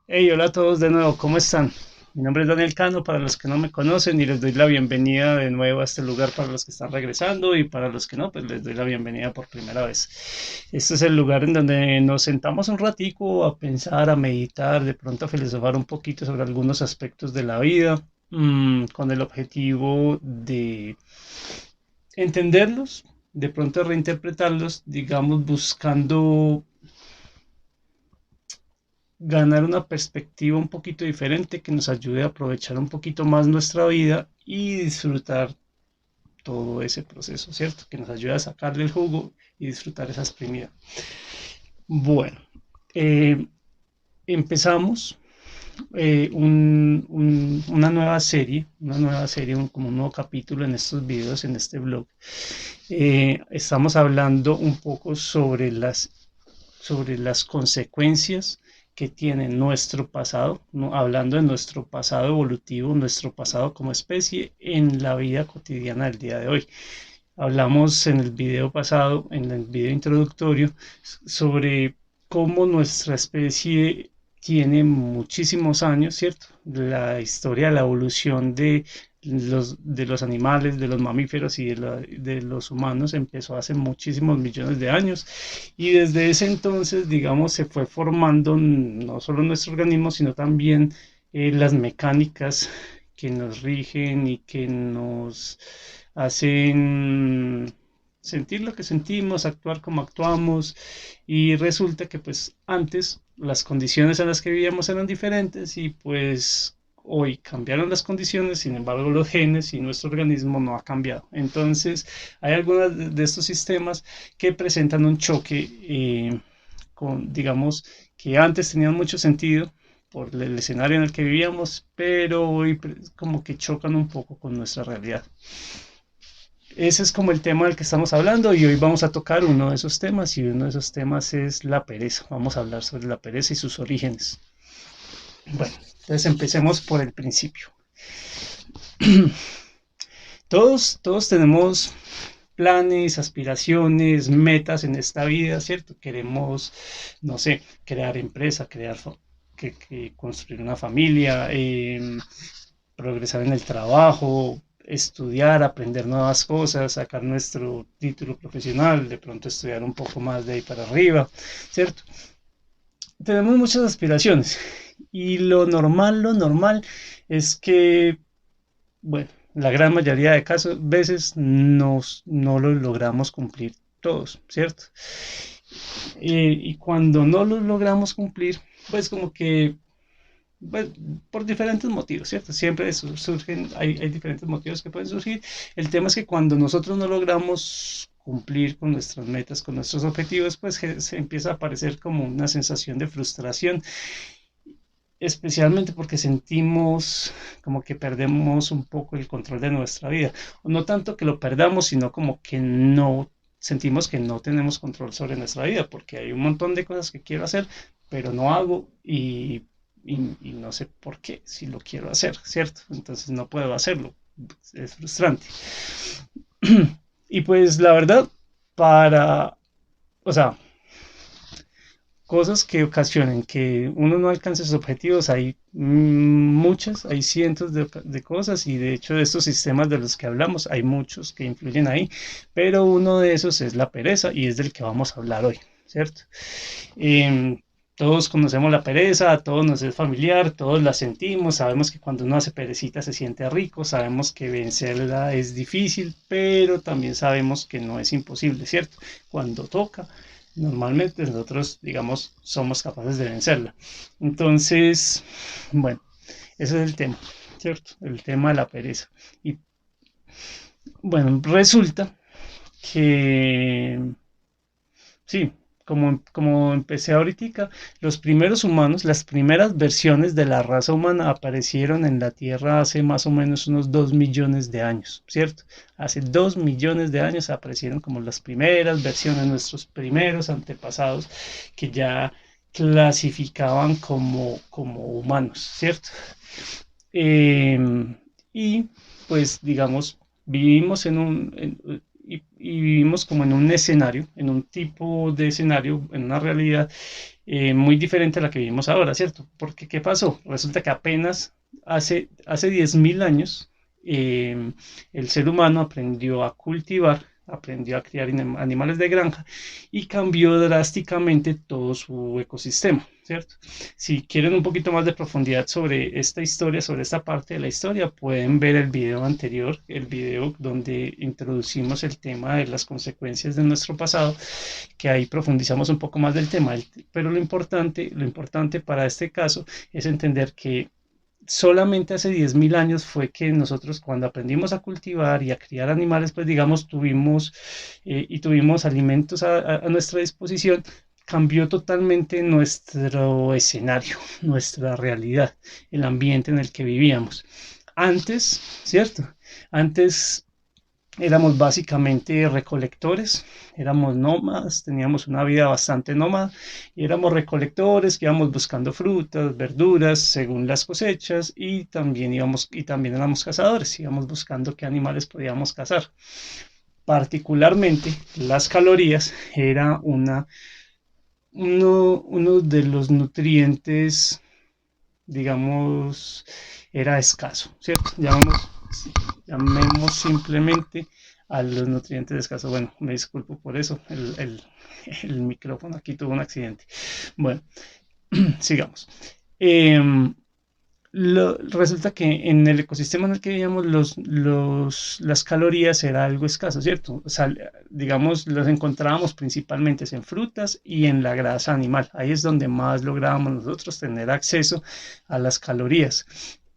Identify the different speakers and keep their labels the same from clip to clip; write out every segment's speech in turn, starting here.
Speaker 1: Hey, hola a todos de nuevo, ¿cómo están? Mi nombre es Daniel Cano, para los que no me conocen, y les doy la bienvenida de nuevo a este lugar para los que están regresando y para los que no, pues les doy la bienvenida por primera vez. Este es el lugar en donde nos sentamos un ratico a pensar, a meditar, de pronto a filosofar un poquito sobre algunos aspectos de la vida, con el objetivo de entenderlos, de pronto reinterpretarlos, digamos, buscando ganar una perspectiva un poquito diferente que nos ayude a aprovechar un poquito más nuestra vida y disfrutar todo ese proceso, ¿cierto? Que nos ayude a sacarle el jugo y disfrutar esa exprimida. Bueno, eh, empezamos una nueva serie, como un nuevo capítulo en estos videos, en este blog. Estamos hablando un poco sobre las consecuencias que tiene nuestro pasado, ¿no? Hablando de nuestro pasado evolutivo, nuestro pasado como especie en la vida cotidiana del día de hoy. Hablamos en el video pasado, en el video introductorio, sobre cómo nuestra especie tiene muchísimos años, ¿cierto? La historia, la evolución de los animales, de los mamíferos y de los humanos empezó hace muchísimos millones de años. Y desde ese entonces, digamos, se fue formando no solo nuestro organismo, sino también las mecánicas que nos rigen y que nos hacen sentir lo que sentimos, actuar como actuamos, y resulta que pues antes las condiciones en las que vivíamos eran diferentes y pues hoy cambiaron las condiciones, sin embargo los genes y nuestro organismo no ha cambiado. Entonces hay algunos de estos sistemas que presentan un choque digamos, que antes tenían mucho sentido por el escenario en el que vivíamos, pero hoy como que chocan un poco con nuestra realidad. Ese es como el tema del que estamos hablando y hoy vamos a tocar uno de esos temas y uno de esos temas es la pereza. Vamos a hablar sobre la pereza y sus orígenes. Bueno, entonces empecemos por el principio. Todos tenemos planes, aspiraciones, metas en esta vida, ¿cierto? Queremos, no sé, crear empresa, que construir una familia, progresar en el trabajo, estudiar, aprender nuevas cosas, sacar nuestro título profesional, de pronto estudiar un poco más de ahí para arriba, ¿cierto? Tenemos muchas aspiraciones y lo normal es que, bueno, la gran mayoría de casos, veces no lo logramos cumplir todos, ¿cierto? Y cuando no lo logramos cumplir, pues como que pues, por diferentes motivos, ¿cierto? Siempre surgen, hay diferentes motivos que pueden surgir. El tema es que cuando nosotros no logramos cumplir con nuestras metas, con nuestros objetivos, pues se empieza a aparecer como una sensación de frustración, especialmente porque sentimos como que perdemos un poco el control de nuestra vida. O no tanto que lo perdamos, sino como que no sentimos que no tenemos control sobre nuestra vida, porque hay un montón de cosas que quiero hacer, pero no hago y no sé por qué, si lo quiero hacer, ¿cierto? Entonces no puedo hacerlo. Es frustrante. Y pues la verdad, o sea, cosas que ocasionen que uno no alcance sus objetivos, hay muchas, hay cientos de cosas y de hecho de estos sistemas de los que hablamos hay muchos que influyen ahí, pero uno de esos es la pereza y es del que vamos a hablar hoy, ¿cierto? Eh, todos conocemos la pereza, a todos nos es familiar, todos la sentimos, sabemos que cuando uno hace perecita se siente rico, sabemos que vencerla es difícil, pero también sabemos que no es imposible, ¿cierto? Cuando toca, normalmente nosotros, digamos, somos capaces de vencerla. Entonces, bueno, ese es el tema, ¿cierto? El tema de la pereza. Y bueno, resulta que sí, como empecé ahorita, los primeros humanos, las primeras versiones de la raza humana aparecieron en la Tierra hace más o menos unos 2 millones de años, ¿cierto? Hace 2 millones de años aparecieron como las primeras versiones, nuestros primeros antepasados que ya clasificaban como humanos, ¿cierto? Eh, y pues digamos, vivimos y vivimos como en un escenario, en un tipo de escenario, en una realidad muy diferente a la que vivimos ahora, ¿cierto? Porque ¿qué pasó? Resulta que apenas hace 10.000 años el ser humano aprendió a cultivar, aprendió a criar animales de granja y cambió drásticamente todo su ecosistema, ¿cierto? Si quieren un poquito más de profundidad sobre esta historia, sobre esta parte de la historia, pueden ver el video anterior, el video donde introducimos el tema de las consecuencias de nuestro pasado, que ahí profundizamos un poco más del tema, pero lo importante para este caso es entender que solamente hace 10.000 años fue que nosotros cuando aprendimos a cultivar y a criar animales, pues digamos, tuvimos alimentos a nuestra disposición, cambió totalmente nuestro escenario, nuestra realidad, el ambiente en el que vivíamos. Antes, ¿cierto? Antes éramos básicamente recolectores, éramos nómadas, teníamos una vida bastante nómada y éramos recolectores que íbamos buscando frutas, verduras según las cosechas y también éramos cazadores, íbamos buscando qué animales podíamos cazar. Particularmente las calorías era uno de los nutrientes, digamos, era escaso, ¿cierto? Llamemos simplemente a los nutrientes escasos. Bueno, me disculpo por eso, el micrófono aquí tuvo un accidente. Bueno, sigamos. Eh, Resulta que en el ecosistema en el que vivíamos las calorías era algo escaso, ¿cierto? O sea, digamos, los encontrábamos principalmente en frutas y en la grasa animal. Ahí es donde más lográbamos nosotros tener acceso a las calorías.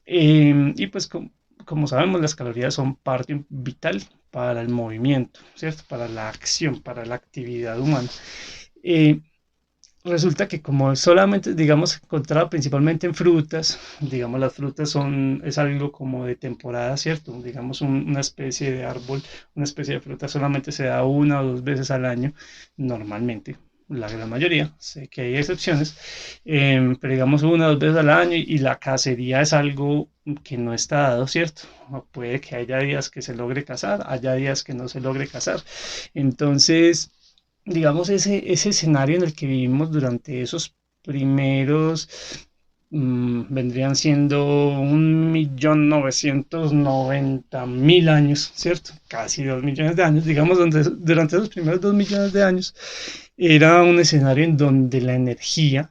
Speaker 1: Y pues como sabemos, las calorías son parte vital para el movimiento, ¿cierto? Para la acción, para la actividad humana. Eh, Resulta que como solamente, digamos, se encontraba principalmente en frutas, digamos, las frutas es algo como de temporada, ¿cierto? Digamos, una especie de árbol, una especie de fruta solamente se da una o dos veces al año, normalmente, la gran mayoría, sé que hay excepciones, pero digamos una o dos veces al año y la cacería es algo que no está dado, ¿cierto? Puede que haya días que se logre cazar, haya días que no se logre cazar. Entonces digamos, ese escenario en el que vivimos durante esos primeros, vendrían siendo 1.990.000 años, ¿cierto? Casi 2 millones de años, digamos, donde durante esos primeros 2 millones de años era un escenario en donde la energía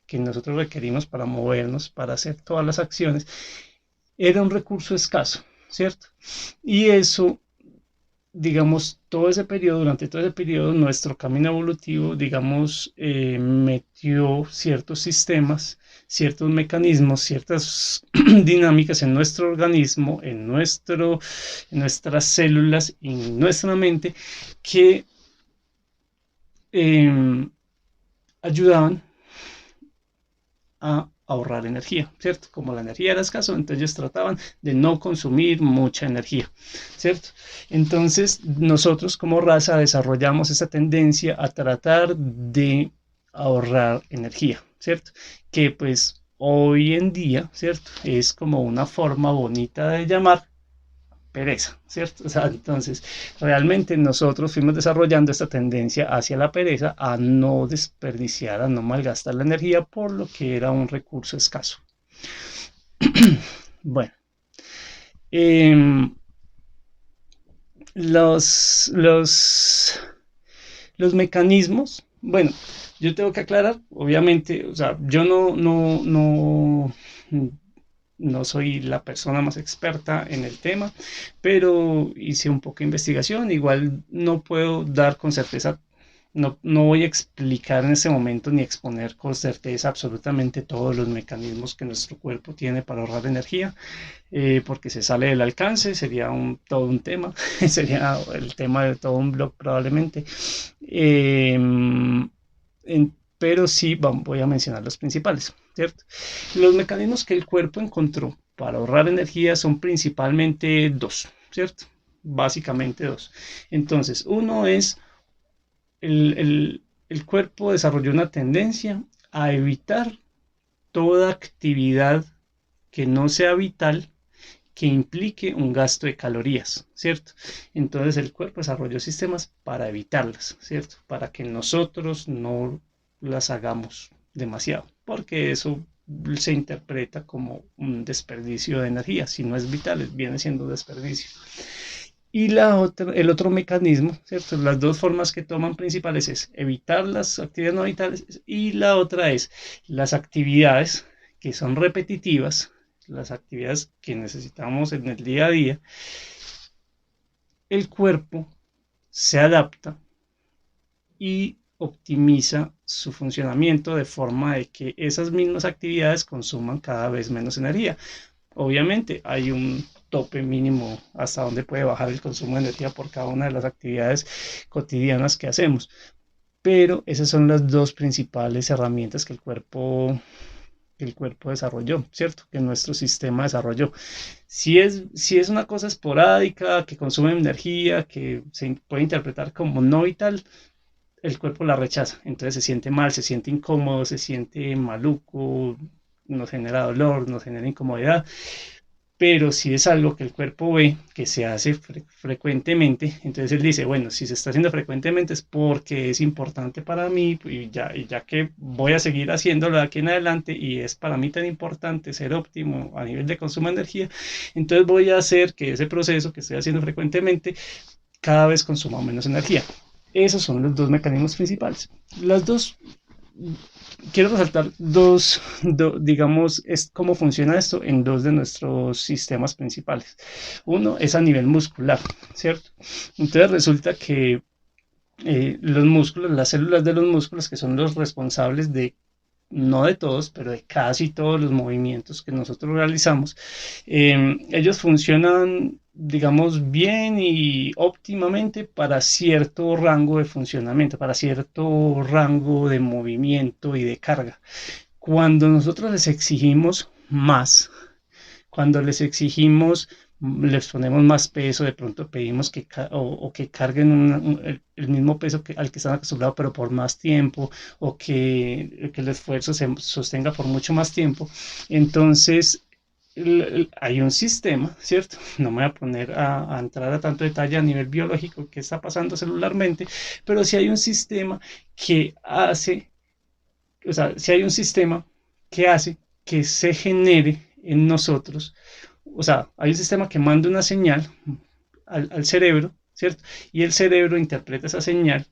Speaker 1: que nosotros requerimos para movernos, para hacer todas las acciones, era un recurso escaso, ¿cierto? Y eso digamos, durante todo ese periodo, nuestro camino evolutivo, digamos, metió ciertos sistemas, ciertos mecanismos, ciertas dinámicas en nuestro organismo, en nuestras células y en nuestra mente que eh, ayudaban a ahorrar energía, ¿cierto? Como la energía era escasa, entonces ellos trataban de no consumir mucha energía, ¿cierto? Entonces nosotros como raza desarrollamos esa tendencia a tratar de ahorrar energía, ¿cierto? Que pues hoy en día, ¿cierto? Es como una forma bonita de llamar pereza, ¿cierto? O sea, entonces, realmente nosotros fuimos desarrollando esta tendencia hacia la pereza, a no desperdiciar, a no malgastar la energía, por lo que era un recurso escaso. Bueno, eh, los, los, los mecanismos, bueno, yo tengo que aclarar, obviamente, o sea, yo no soy la persona más experta en el tema, pero hice un poco de investigación. Igual no puedo dar con certeza, no voy a explicar en este momento ni exponer con certeza absolutamente todos los mecanismos que nuestro cuerpo tiene para ahorrar energía, porque se sale del alcance, sería todo un tema, sería el tema de todo un blog probablemente. Eh, pero sí voy a mencionar los principales, ¿cierto? Los mecanismos que el cuerpo encontró para ahorrar energía son principalmente dos, ¿cierto? Básicamente dos. Entonces, uno es el cuerpo desarrolló una tendencia a evitar toda actividad que no sea vital que implique un gasto de calorías, ¿cierto? Entonces el cuerpo desarrolló sistemas para evitarlas, ¿cierto? Para que nosotros no las hagamos demasiado, porque eso se interpreta como un desperdicio de energía. Si no es vital, viene siendo un desperdicio. Y el otro mecanismo, ¿cierto? Las dos formas que toman principales es evitar las actividades no vitales y la otra es las actividades que son repetitivas, las actividades que necesitamos en el día a día. El cuerpo se adapta y optimiza su funcionamiento de forma de que esas mismas actividades consuman cada vez menos energía. Obviamente hay un tope mínimo hasta donde puede bajar el consumo de energía por cada una de las actividades cotidianas que hacemos, pero esas son las dos principales herramientas que el cuerpo desarrolló, ¿cierto? Que nuestro sistema desarrolló. Si es una cosa esporádica, que consume energía, que se puede interpretar como no vital, el cuerpo la rechaza, entonces se siente mal, se siente incómodo, se siente maluco, nos genera dolor, nos genera incomodidad, pero si es algo que el cuerpo ve que se hace frecuentemente, entonces él dice, bueno, si se está haciendo frecuentemente es porque es importante para mí y ya que voy a seguir haciéndolo de aquí en adelante y es para mí tan importante ser óptimo a nivel de consumo de energía, entonces voy a hacer que ese proceso que estoy haciendo frecuentemente cada vez consuma menos energía. Esos son los dos mecanismos principales. Las dos, quiero resaltar digamos, es cómo funciona esto en dos de nuestros sistemas principales. Uno es a nivel muscular, ¿cierto? Entonces resulta que los músculos, las células de los músculos, que son los responsables de no de todos, pero de casi todos los movimientos que nosotros realizamos, ellos funcionan, digamos, bien y óptimamente para cierto rango de funcionamiento, para cierto rango de movimiento y de carga. Cuando nosotros les exigimos más, cuando les exigimos, les ponemos más peso, de pronto pedimos o que carguen el mismo peso al que están acostumbrados, pero por más tiempo, o que el esfuerzo se sostenga por mucho más tiempo. Entonces, hay un sistema, ¿cierto? No me voy a poner a entrar a tanto detalle a nivel biológico qué está pasando celularmente, pero sí hay un sistema que hace, o sea, sí hay un sistema que hace que se genere en nosotros, o sea, hay un sistema que manda una señal al cerebro, ¿cierto? Y el cerebro interpreta esa señal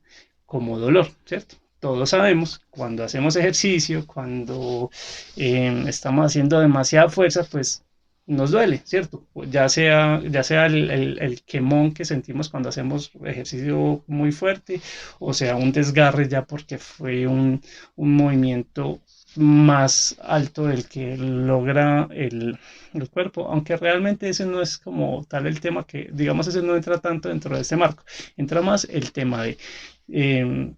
Speaker 1: como dolor, ¿cierto? Todos sabemos, cuando hacemos ejercicio, cuando estamos haciendo demasiada fuerza, pues nos duele, ¿cierto? Ya sea el quemón que sentimos cuando hacemos ejercicio muy fuerte, o sea, un desgarre ya porque fue un movimiento más alto del que logra el cuerpo, aunque realmente ese no es como tal el tema que, digamos, ese no entra tanto dentro de este marco, entra más el tema de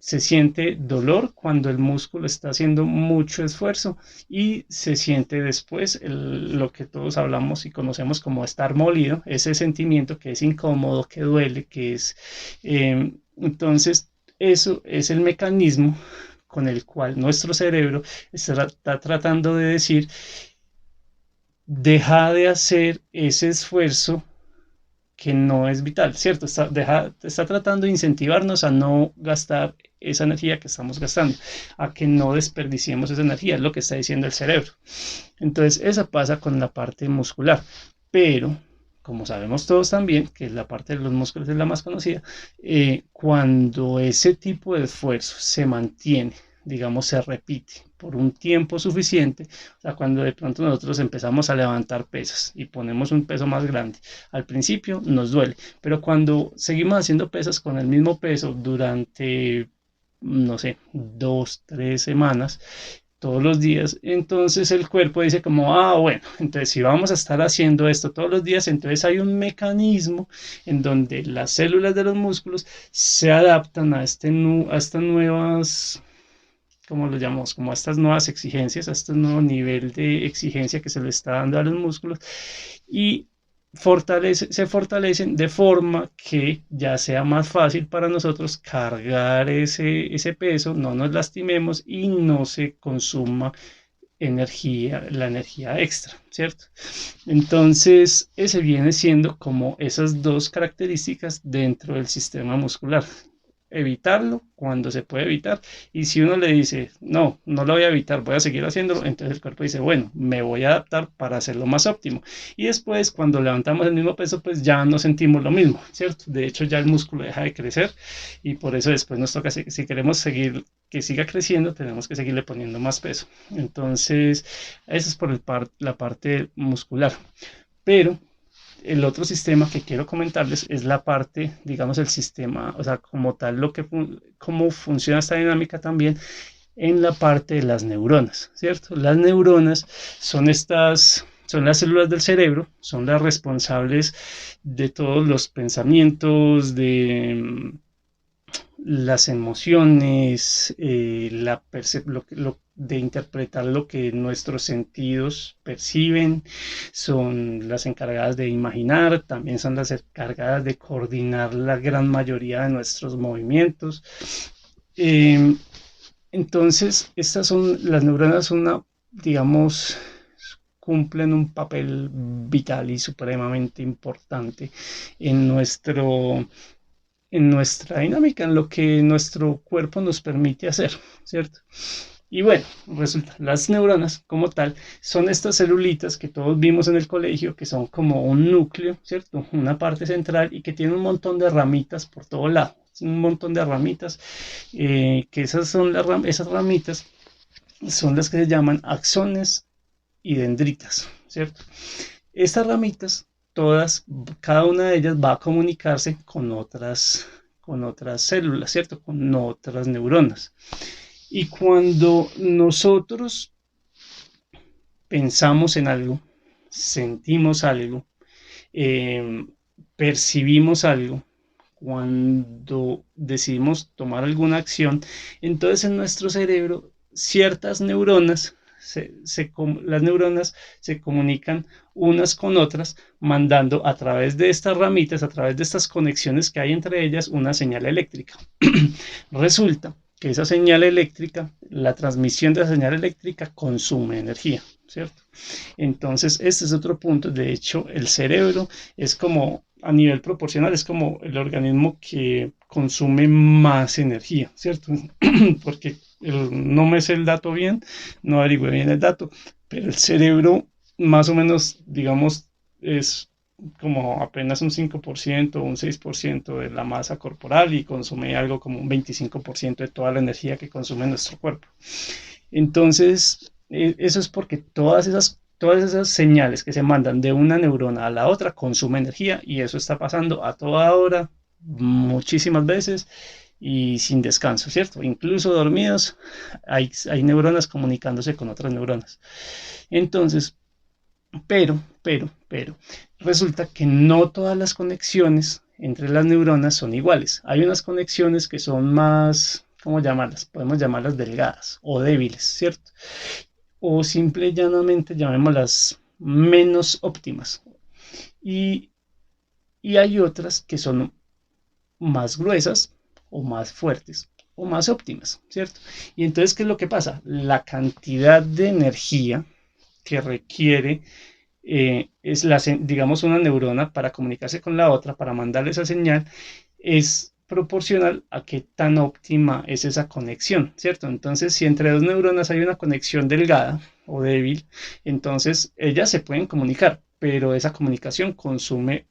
Speaker 1: se siente dolor cuando el músculo está haciendo mucho esfuerzo y se siente después lo que todos hablamos y conocemos como estar molido, ese sentimiento que es incómodo, que duele, que es... entonces, eso es el mecanismo con el cual nuestro cerebro está tratando de decir, deja de hacer ese esfuerzo que no es vital, ¿cierto? Está tratando de incentivarnos a no gastar esa energía que estamos gastando, a que no desperdiciemos esa energía, es lo que está diciendo el cerebro. Entonces, eso pasa con la parte muscular, pero como sabemos todos también, que la parte de los músculos es la más conocida, cuando ese tipo de esfuerzo se mantiene, digamos, se repite por un tiempo suficiente, o sea, cuando de pronto nosotros empezamos a levantar pesas y ponemos un peso más grande, al principio nos duele, pero cuando seguimos haciendo pesas con el mismo peso durante, no sé, 2, 3 semanas, todos los días, entonces el cuerpo dice como, ah, bueno, entonces si vamos a estar haciendo esto todos los días, entonces hay un mecanismo en donde las células de los músculos se adaptan a estas nuevas, como lo llamamos, como a estas nuevas exigencias, a este nuevo nivel de exigencia que se le está dando a los músculos y se fortalecen de forma que ya sea más fácil para nosotros cargar ese peso, no nos lastimemos y no se consuma la energía extra, ¿cierto? Entonces, ese viene siendo como esas dos características dentro del sistema muscular. Evitarlo cuando se puede evitar, y si uno le dice no, no lo voy a evitar, voy a seguir haciéndolo, entonces el cuerpo dice bueno, me voy a adaptar para hacerlo más óptimo, y después cuando levantamos el mismo peso pues ya no sentimos lo mismo, ¿cierto? De hecho ya el músculo deja de crecer y por eso después nos toca, si queremos seguir que siga creciendo, tenemos que seguirle poniendo más peso. Entonces eso es por la parte muscular, pero el otro sistema que quiero comentarles es la parte, digamos, el sistema, o sea, como tal, cómo funciona esta dinámica también en la parte de las neuronas, ¿cierto? Las neuronas son las células del cerebro, son las responsables de todos los pensamientos, de las emociones, de interpretar lo que nuestros sentidos perciben, son las encargadas de imaginar, también son las encargadas de coordinar la gran mayoría de nuestros movimientos. Eh, entonces, estas son las neuronas, digamos, cumplen un papel vital y supremamente importante en nuestra dinámica, en lo que nuestro cuerpo nos permite hacer, ¿cierto? Y bueno, resulta, las neuronas como tal son estas celulitas que todos vimos en el colegio, que son como un núcleo, ¿cierto? Una parte central y que tiene un montón de ramitas por todo lado, un montón de ramitas, que esas ramitas son las que se llaman axones y dendritas, ¿cierto? Estas ramitas todas, cada una de ellas va a comunicarse con otras células, ¿cierto? Con otras neuronas. Y cuando nosotros pensamos en algo, sentimos algo, eh, percibimos algo, cuando decidimos tomar alguna acción, entonces en nuestro cerebro ciertas neuronas las neuronas se comunican unas con otras, mandando a través de estas ramitas, a través de estas conexiones que hay entre ellas, una señal eléctrica. Resulta que esa señal eléctrica, la transmisión de esa señal eléctrica consume energía, ¿cierto? Entonces, este es otro punto. De hecho, el cerebro es como, a nivel proporcional, es como el organismo que consume más energía, ¿cierto? Porque no me sé el dato bien, no averigüé bien el dato, pero el cerebro más o menos, digamos, es como apenas un 5% o un 6% de la masa corporal y consume algo como un 25% de toda la energía que consume nuestro cuerpo. Entonces, eso es porque todas esas señales que se mandan de una neurona a la otra consumen energía y eso está pasando a toda hora, muchísimas veces y sin descanso, ¿cierto? Incluso dormidos hay neuronas comunicándose con otras neuronas. Entonces, pero, resulta que no todas las conexiones entre las neuronas son iguales. Hay unas conexiones que son más, ¿cómo llamarlas? Podemos llamarlas delgadas o débiles, ¿cierto? O simple y llanamente llamémoslas menos óptimas. Y, y hay otras que son más gruesas o más fuertes o más óptimas, ¿cierto? Y entonces, ¿qué es lo que pasa? La cantidad de energía que requiere digamos, una neurona para comunicarse con la otra, para mandarle esa señal, es proporcional a qué tan óptima es esa conexión, ¿cierto? Entonces, si entre dos neuronas hay una conexión delgada o débil, entonces ellas se pueden comunicar, pero esa comunicación consume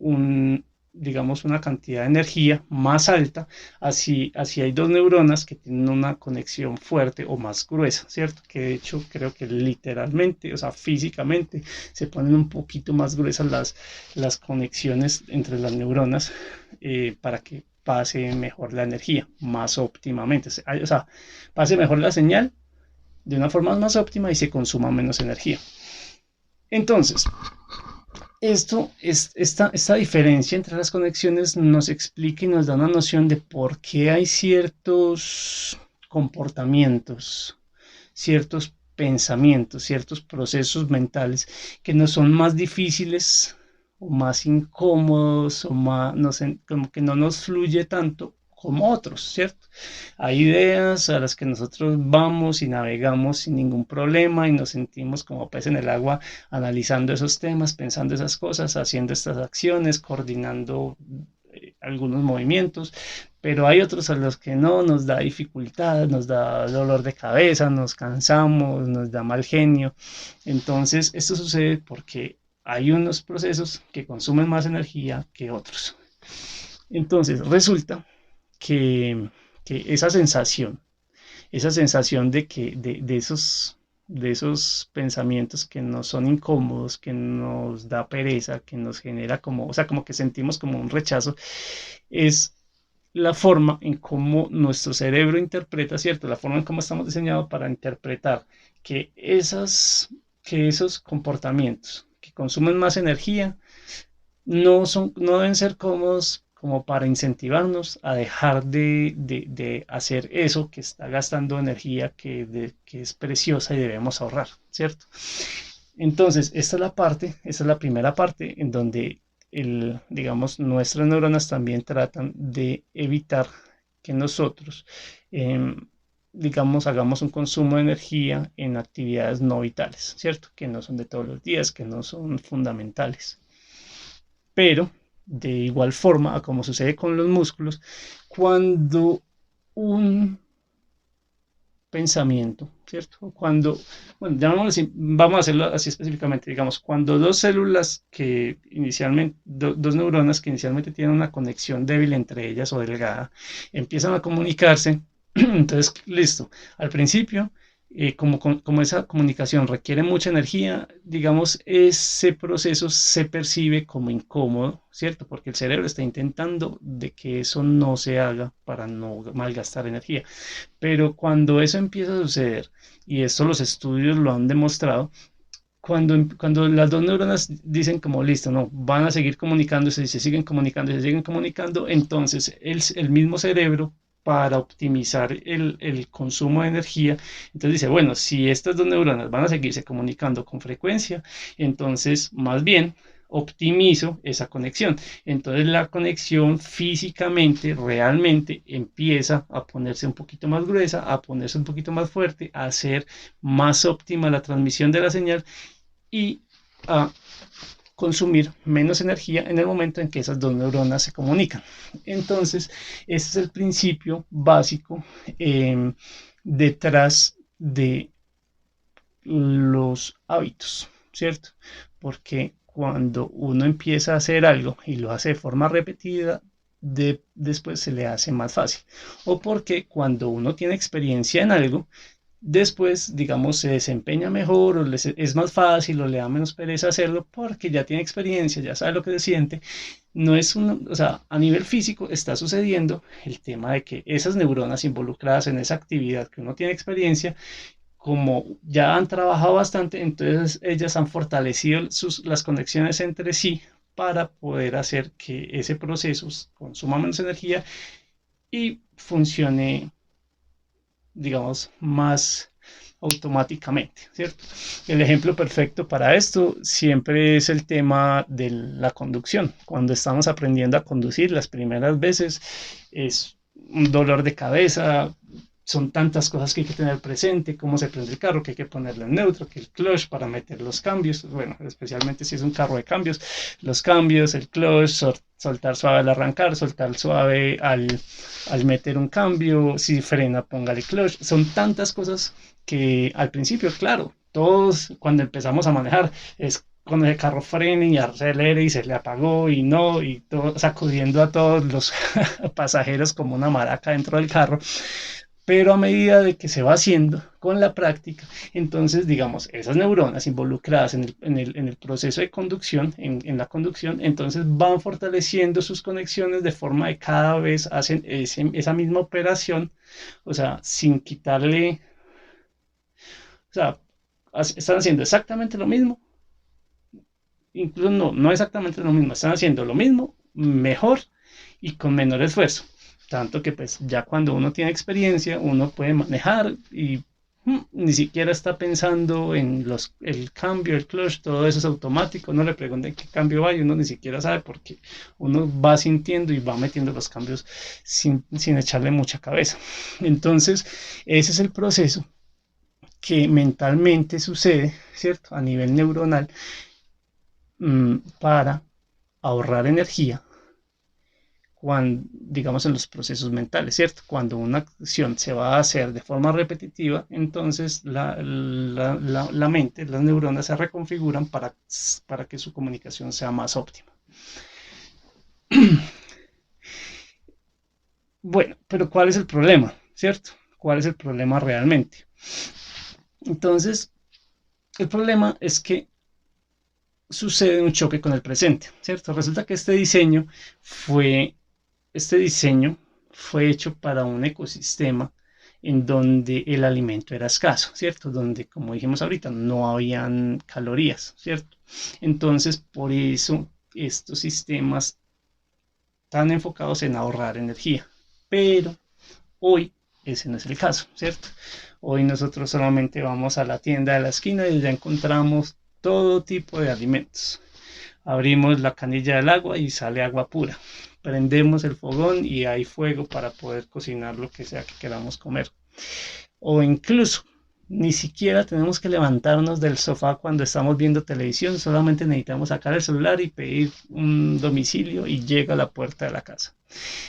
Speaker 1: digamos, una cantidad de energía más alta, así hay dos neuronas que tienen una conexión fuerte o más gruesa, ¿cierto? Que de hecho creo que literalmente, o sea, físicamente, se ponen un poquito más gruesas las conexiones entre las neuronas para que pase mejor la energía, más óptimamente, o sea, pase mejor la señal de una forma más óptima y se consuma menos energía. Entonces, esta diferencia entre las conexiones nos explica y nos da una noción de por qué hay ciertos comportamientos, ciertos pensamientos, ciertos procesos mentales que nos son más difíciles o más incómodos o más, no sé, como que no nos fluye tanto como otros, ¿cierto? Hay ideas a las que nosotros vamos y navegamos sin ningún problema y nos sentimos como pez en el agua analizando esos temas, pensando esas cosas, haciendo estas acciones, coordinando algunos movimientos, pero hay otros a los que no nos da dificultad, nos da dolor de cabeza, nos cansamos, nos da mal genio. Entonces, esto sucede porque hay unos procesos que consumen más energía que otros. Entonces, resulta que, que esa sensación de esos pensamientos que nos son incómodos, que nos da pereza, que nos genera como, o sea, como que sentimos como un rechazo, es la forma en cómo nuestro cerebro interpreta, ¿cierto? La forma en cómo estamos diseñados para interpretar que, que esos comportamientos que consumen más energía no deben ser cómodos como para incentivarnos a dejar de hacer eso que está gastando energía que es preciosa y debemos ahorrar, ¿cierto? Entonces, esta es la primera parte en donde digamos, nuestras neuronas también tratan de evitar que nosotros, eh, digamos, hagamos un consumo de energía en actividades no vitales, ¿cierto? Que no son de todos los días, que no son fundamentales. Pero, de igual forma, como sucede con los músculos, cuando un pensamiento, ¿cierto? Cuando, bueno, vamos a hacerlo así específicamente, digamos, cuando dos células que inicialmente, dos neuronas que inicialmente tienen una conexión débil entre ellas o delgada, empiezan a comunicarse, entonces, listo, al principio, como esa comunicación requiere mucha energía, digamos, ese proceso se percibe como incómodo, ¿cierto? Porque el cerebro está intentando de que eso no se haga para no malgastar energía. Pero cuando eso empieza a suceder, y esto los estudios lo han demostrado, cuando las dos neuronas dicen como listo, no, van a seguir comunicándose y se siguen comunicando y se siguen comunicando, entonces el mismo cerebro para optimizar el consumo de energía, entonces dice, bueno, si estas dos neuronas van a seguirse comunicando con frecuencia, entonces más bien optimizo esa conexión. Entonces la conexión físicamente, realmente empieza a ponerse un poquito más gruesa, a ponerse un poquito más fuerte, a ser más óptima la transmisión de la señal y a consumir menos energía en el momento en que esas dos neuronas se comunican. Entonces, ese es el principio básico detrás de los hábitos, ¿cierto? Porque cuando uno empieza a hacer algo y lo hace de forma repetida, después se le hace más fácil. O porque cuando uno tiene experiencia en algo, después, digamos, se desempeña mejor o es más fácil o le da menos pereza hacerlo porque ya tiene experiencia, ya sabe lo que se siente. No es un, o sea, a nivel físico está sucediendo el tema de que esas neuronas involucradas en esa actividad que uno tiene experiencia, como ya han trabajado bastante, entonces ellas han fortalecido las conexiones entre sí para poder hacer que ese proceso consuma menos energía y funcione, digamos, más automáticamente, ¿cierto? El ejemplo perfecto para esto siempre es el tema de la conducción. Cuando estamos aprendiendo a conducir las primeras veces es un dolor de cabeza, son tantas cosas que hay que tener presente, cómo se prende el carro, que hay que ponerlo en neutro, que el clutch para meter los cambios, bueno, especialmente si es un carro de cambios, los cambios, el clutch, soltar suave al arrancar, soltar suave al meter un cambio, si frena, póngale clutch, son tantas cosas que al principio, claro, todos cuando empezamos a manejar es cuando el carro frene y acelere y se le apagó y no, y todo, sacudiendo a todos los pasajeros como una maraca dentro del carro, pero a medida de que se va haciendo con la práctica, entonces, digamos, esas neuronas involucradas en el proceso de conducción, en la conducción, entonces van fortaleciendo sus conexiones de forma de cada vez hacen esa misma operación, o sea, sin quitarle, o sea, están haciendo exactamente lo mismo, incluso no exactamente lo mismo, están haciendo lo mismo, mejor y con menor esfuerzo. Tanto que pues ya cuando uno tiene experiencia, uno puede manejar y Ni siquiera está pensando en el cambio, el clutch, todo eso es automático, no le pregunten qué cambio hay, uno ni siquiera sabe porque uno va sintiendo y va metiendo los cambios sin echarle mucha cabeza. Entonces, ese es el proceso que mentalmente sucede, ¿cierto? A nivel neuronal, para ahorrar energía cuando, digamos, en los procesos mentales, ¿cierto? Cuando una acción se va a hacer de forma repetitiva, entonces la mente, las neuronas se reconfiguran para que su comunicación sea más óptima. Bueno, pero ¿cuál es el problema, ¿cierto? ¿Cuál es el problema realmente? Entonces, el problema es que sucede un choque con el presente, ¿cierto? Resulta que este diseño fue hecho para un ecosistema en donde el alimento era escaso, ¿cierto? Donde, como dijimos ahorita, no habían calorías, ¿cierto? Entonces, por eso estos sistemas están enfocados en ahorrar energía. Pero hoy ese no es el caso, ¿cierto? Hoy nosotros solamente vamos a la tienda de la esquina y ya encontramos todo tipo de alimentos. Abrimos la canilla del agua y sale agua pura. Prendemos el fogón y hay fuego para poder cocinar lo que sea que queramos comer. O incluso ni siquiera tenemos que levantarnos del sofá cuando estamos viendo televisión, solamente necesitamos sacar el celular y pedir un domicilio y llega a la puerta de la casa.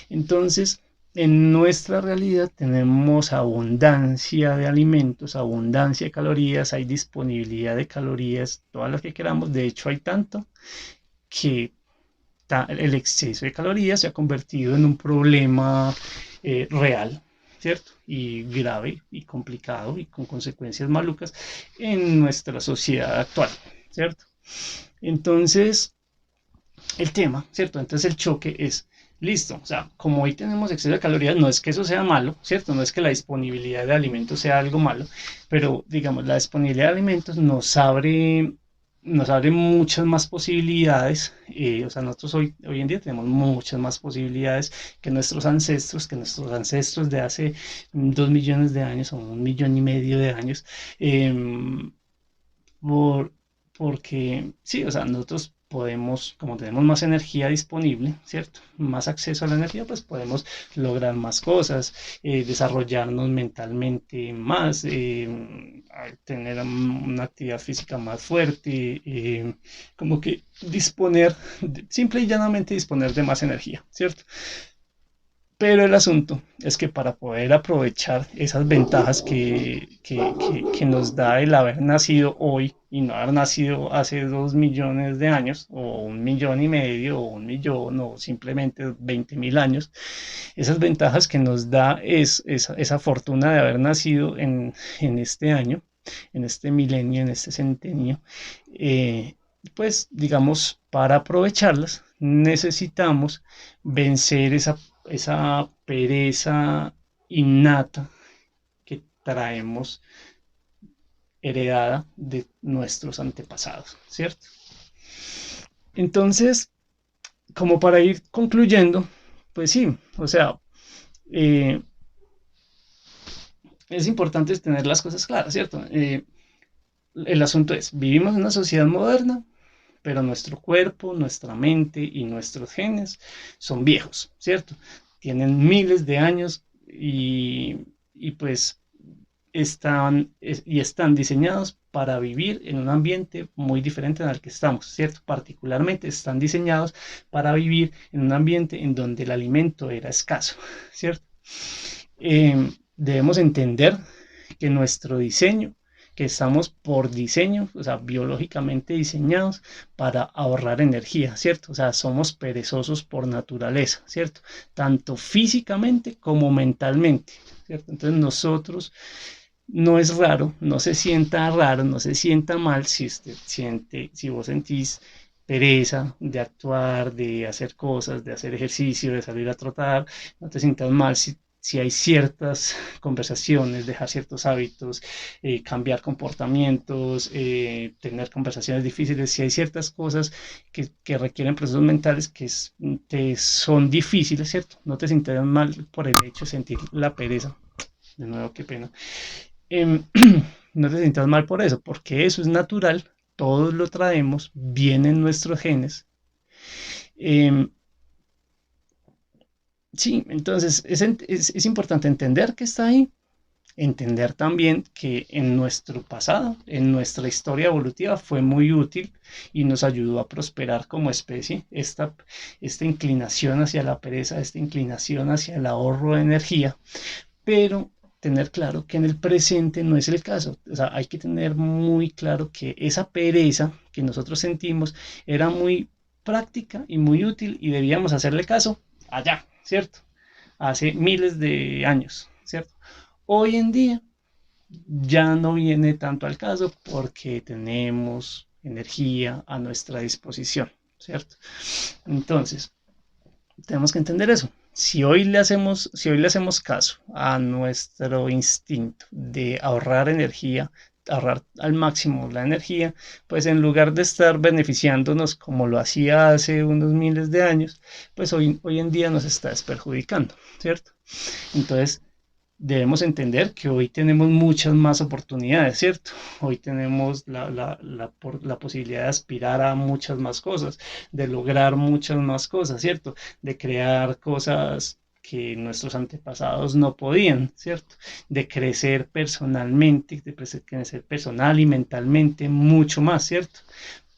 Speaker 1: Entonces, en nuestra realidad tenemos abundancia de alimentos, abundancia de calorías, hay disponibilidad de calorías, todas las que queramos. De hecho, hay tanto que el exceso de calorías se ha convertido en un problema real, ¿cierto? Y grave y complicado y con consecuencias malucas en nuestra sociedad actual, ¿cierto? Entonces, el tema, ¿cierto? Entonces el choque es, listo, o sea, como hoy tenemos exceso de calorías, no es que eso sea malo, ¿cierto? No es que la disponibilidad de alimentos sea algo malo, pero digamos, la disponibilidad de alimentos nos abre muchas más posibilidades, o sea, nosotros hoy en día tenemos muchas más posibilidades que nuestros ancestros de hace 2 millones de años o 1,5 millones de años, eh, por, porque sí, o sea, nosotros podemos, como tenemos más energía disponible, ¿cierto? Más acceso a la energía, pues podemos lograr más cosas, desarrollarnos mentalmente más, tener una actividad física más fuerte, como que disponer, simple y llanamente disponer de más energía, ¿cierto? Pero el asunto es que para poder aprovechar esas ventajas que nos da el haber nacido hoy y no haber nacido hace 2 millones de años, o 1,5 millones, o 1 millón, o simplemente 20.000 años, esas ventajas que nos da esa fortuna de haber nacido en este año, en este milenio, en este centenio, eh, pues digamos, para aprovecharlas necesitamos vencer esa pereza innata que traemos heredada de nuestros antepasados, ¿cierto? Entonces, como para ir concluyendo, pues sí, o sea, eh, es importante tener las cosas claras, ¿cierto? El asunto es, vivimos en una sociedad moderna, pero nuestro cuerpo, nuestra mente y nuestros genes son viejos, ¿cierto? Tienen miles de años y pues están diseñados para vivir en un ambiente muy diferente al que estamos, ¿cierto? Particularmente están diseñados para vivir en un ambiente en donde el alimento era escaso, ¿cierto? Debemos entender que nuestro diseño, que estamos por diseño, o sea, biológicamente diseñados para ahorrar energía, ¿cierto? O sea, somos perezosos por naturaleza, ¿cierto? Tanto físicamente como mentalmente, ¿cierto? Entonces nosotros no es raro, no se sienta raro, no se sienta mal si usted siente, si vos sentís pereza de actuar, de hacer cosas, de hacer ejercicio, de salir a trotar, no te sientas mal si hay ciertas conversaciones, dejar ciertos hábitos, cambiar comportamientos, tener conversaciones difíciles, si hay ciertas cosas que requieren procesos mentales que te son difíciles, ¿cierto? No te sientas mal por el hecho de sentir la pereza. De nuevo, qué pena. em, no te sientas mal por eso, porque eso es natural, todos lo traemos, vienen nuestros genes. Em, sí, entonces es importante entender que está ahí, entender también que en nuestro pasado, en nuestra historia evolutiva, fue muy útil y nos ayudó a prosperar como especie. Esta inclinación hacia la pereza, esta inclinación hacia el ahorro de energía, pero tener claro que en el presente no es el caso. O sea, hay que tener muy claro que esa pereza que nosotros sentimos era muy práctica y muy útil y debíamos hacerle caso allá, ¿cierto? Hace miles de años, ¿cierto? Hoy en día ya no viene tanto al caso porque tenemos energía a nuestra disposición, ¿cierto? Entonces, tenemos que entender eso. Si hoy le hacemos caso a nuestro instinto de ahorrar energía, ahorrar al máximo la energía, pues en lugar de estar beneficiándonos como lo hacía hace unos miles de años, pues hoy en día nos está perjudicando, ¿cierto? Entonces, debemos entender que hoy tenemos muchas más oportunidades, ¿cierto? Hoy tenemos la posibilidad de aspirar a muchas más cosas, de lograr muchas más cosas, ¿cierto? De crear cosas que nuestros antepasados no podían, ¿cierto? De crecer personalmente, de crecer personal y mentalmente mucho más, ¿cierto?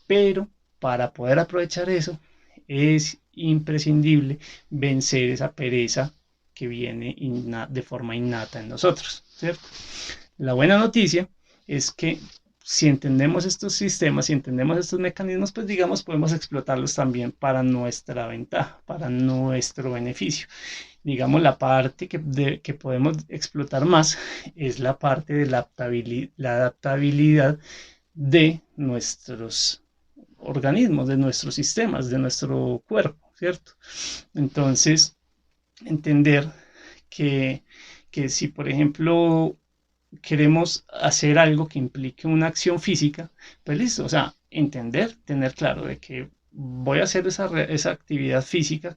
Speaker 1: Pero para poder aprovechar eso es imprescindible vencer esa pereza que viene de forma innata en nosotros, ¿cierto? La buena noticia es que si entendemos estos sistemas, si entendemos estos mecanismos, pues digamos, podemos explotarlos también para nuestra ventaja, para nuestro beneficio. Digamos, la parte que podemos explotar más es la parte de la adaptabilidad de nuestros organismos, de nuestros sistemas, de nuestro cuerpo, ¿cierto? Entonces, entender que, que si, por ejemplo, queremos hacer algo que implique una acción física, pues listo, o sea, entender, tener claro de que voy a hacer esa actividad física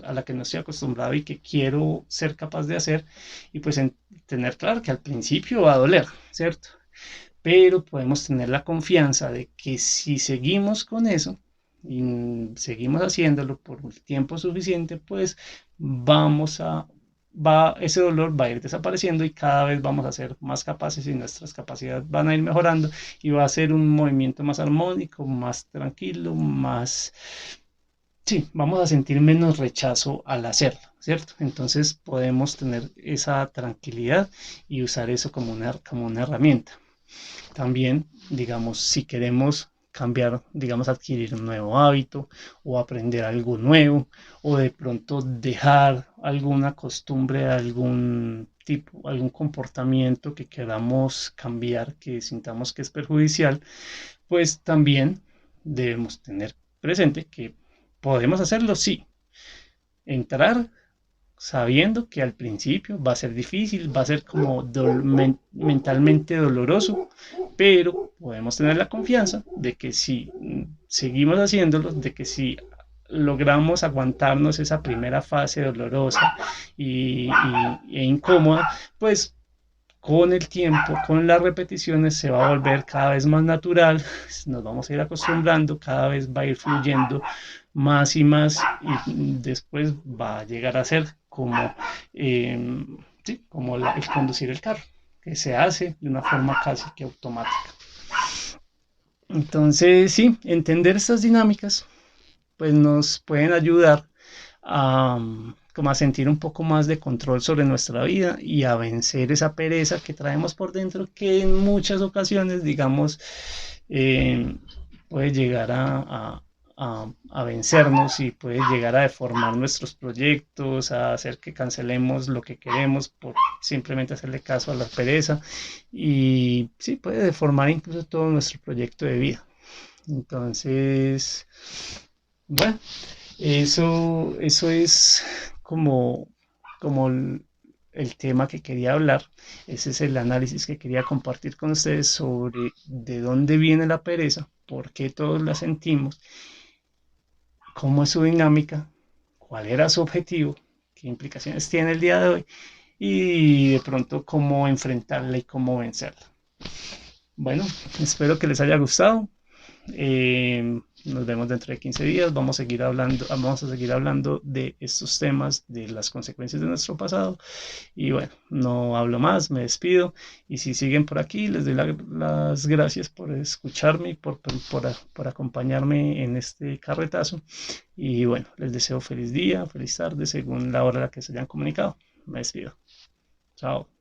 Speaker 1: a la que no estoy acostumbrado y que quiero ser capaz de hacer, y pues tener claro que al principio va a doler, ¿cierto? Pero podemos tener la confianza de que si seguimos con eso y seguimos haciéndolo por un tiempo suficiente, pues ese dolor va a ir desapareciendo y cada vez vamos a ser más capaces y nuestras capacidades van a ir mejorando y va a ser un movimiento más armónico, más tranquilo, sí, vamos a sentir menos rechazo al hacerlo, ¿cierto? Entonces podemos tener esa tranquilidad y usar eso como una herramienta. También, digamos, si queremos cambiar, digamos, adquirir un nuevo hábito o aprender algo nuevo o de pronto dejar alguna costumbre, algún tipo, algún comportamiento que queramos cambiar, que sintamos que es perjudicial, pues también debemos tener presente que podemos hacerlo, sí. Entrar sabiendo que al principio va a ser difícil, va a ser como mentalmente doloroso, pero podemos tener la confianza de que si seguimos haciéndolo, de que si logramos aguantarnos esa primera fase dolorosa e incómoda, pues con el tiempo, con las repeticiones, se va a volver cada vez más natural, nos vamos a ir acostumbrando, cada vez va a ir fluyendo más y más y después va a llegar a ser sí, como el conducir el carro, que se hace de una forma casi que automática. Entonces, sí, entender estas dinámicas pues nos pueden ayudar como a sentir un poco más de control sobre nuestra vida y a vencer esa pereza que traemos por dentro que en muchas ocasiones, digamos, eh, puede llegar a vencernos y puede llegar a deformar nuestros proyectos, a hacer que cancelemos lo que queremos por simplemente hacerle caso a la pereza y sí, puede deformar incluso todo nuestro proyecto de vida. Entonces, bueno, eso es como el tema que quería hablar. Ese es el análisis que quería compartir con ustedes sobre de dónde viene la pereza, por qué todos la sentimos, cómo es su dinámica, cuál era su objetivo, qué implicaciones tiene el día de hoy y de pronto cómo enfrentarla y cómo vencerla. Bueno, espero que les haya gustado. Nos vemos dentro de 15 días. Vamos a seguir hablando de estos temas, de las consecuencias de nuestro pasado. Y bueno, no hablo más, me despido. Y si siguen por aquí, les doy las gracias por escucharme y por acompañarme en este carretazo. Y bueno, les deseo feliz día, feliz tarde, según la hora a la que se hayan comunicado. Me despido. Chao.